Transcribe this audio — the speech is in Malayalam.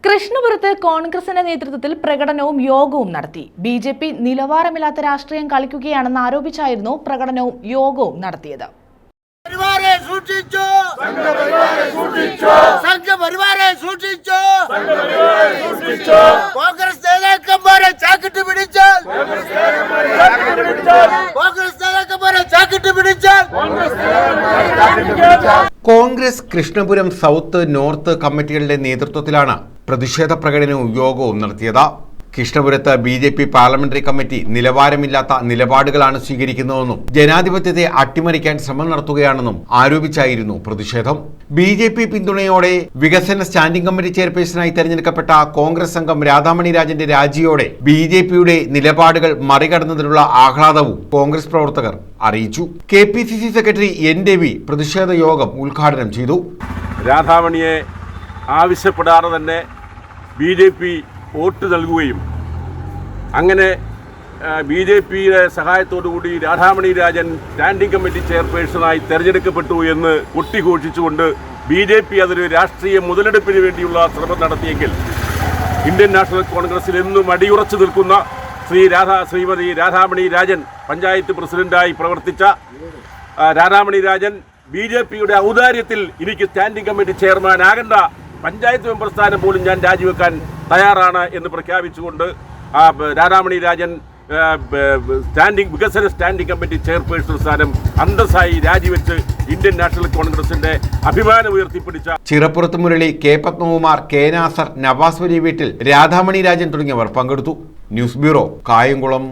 കൃഷ്ണപുരത്ത് കോൺഗ്രസിന്റെ നേതൃത്വത്തിൽ പ്രകടനവും യോഗവും നടത്തി. ബിജെപി നിലവാരമില്ലാത്ത രാഷ്ട്രീയം കളിക്കുകയാണെന്ന് ആരോപിച്ചായിരുന്നു പ്രകടനവും യോഗവും നടത്തിയത്. കോൺഗ്രസ് കൃഷ്ണപുരം സൗത്ത് നോർത്ത് കമ്മിറ്റികളുടെ നേതൃത്വത്തിലാണ് പ്രതിഷേധ പ്രകടനവും യോഗവും നടത്തിയത്. കൃഷ്ണപുരത്ത് ബിജെപി പാർലമെന്ററി കമ്മിറ്റി നിലവാരമില്ലാത്ത നിലപാടുകളാണ് സ്വീകരിക്കുന്നതെന്നും ജനാധിപത്യത്തെ അട്ടിമറിക്കാൻ ശ്രമം നടത്തുകയാണെന്നും ആരോപിച്ചായിരുന്നു പ്രതിഷേധം. ബിജെപി പിന്തുണയോടെ വികസന സ്റ്റാൻഡിംഗ് കമ്മിറ്റി ചെയർപേഴ്സണായി തെരഞ്ഞെടുക്കപ്പെട്ട കോൺഗ്രസ് അംഗം രാധാമണി രാജന്റെ രാജിയോടെ ബിജെപിയുടെ നിലപാടുകൾ മറികടന്നതിനുള്ള ആഹ്ലാദവും കോൺഗ്രസ് പ്രവർത്തകർ അറിയിച്ചു. KPCC secretary N. രവി പ്രതിഷേധ യോഗം ഉദ്ഘാടനം ചെയ്തു. രാധാമണിയെ ആവശ്യപ്പെടാതെ തന്നെ BJP വോട്ട് നൽകുകയും അങ്ങനെ BJPയുടെ സഹായത്തോടുകൂടി രാധാമണി രാജൻ സ്റ്റാൻഡിംഗ് കമ്മിറ്റി ചെയർപേഴ്സണായി തെരഞ്ഞെടുക്കപ്പെട്ടു എന്ന് കൊട്ടിഘോഷിച്ചുകൊണ്ട് BJP അതൊരു രാഷ്ട്രീയ മുതലെടുപ്പിന് വേണ്ടിയുള്ള ശ്രമം നടത്തിയെങ്കിൽ ഇന്ത്യൻ നാഷണൽ കോൺഗ്രസിൽ എന്നും അടിയുറച്ചു നിൽക്കുന്ന ശ്രീമതി രാധാമണി രാജൻ, പഞ്ചായത്ത് പ്രസിഡന്റായി പ്രവർത്തിച്ച രാധാമണി രാജൻ BJPയുടെ ഔദാര്യത്തിൽ എനിക്ക് സ്റ്റാൻഡിംഗ് കമ്മിറ്റി ചെയർമാൻ ആകേണ്ട, പഞ്ചായത്ത് മെമ്പർ സ്ഥാനം പോലും ഞാൻ രാജിവെക്കാൻ തയ്യാറാണ് എന്ന് പ്രഖ്യാപിച്ചുകൊണ്ട് രാധാമണി രാജൻ വികസന സ്റ്റാൻഡിംഗ് കമ്മിറ്റി ചെയർപേഴ്സൺ സ്ഥാനം അന്തസ്സായി രാജിവെച്ച് ഇന്ത്യൻ നാഷണൽ കോൺഗ്രസിന്റെ അഭിമാനം ഉയർത്തിപ്പിടിച്ച ചിറപ്പുറത്ത് മുരളി, K. പത്മകുമാർ, K. നാസർ, നവാസ് വലിയ വീട്ടിൽ, രാധാമണി രാജൻ തുടങ്ങിയവർ പങ്കെടുത്തു. News bureau, Kayamkulam.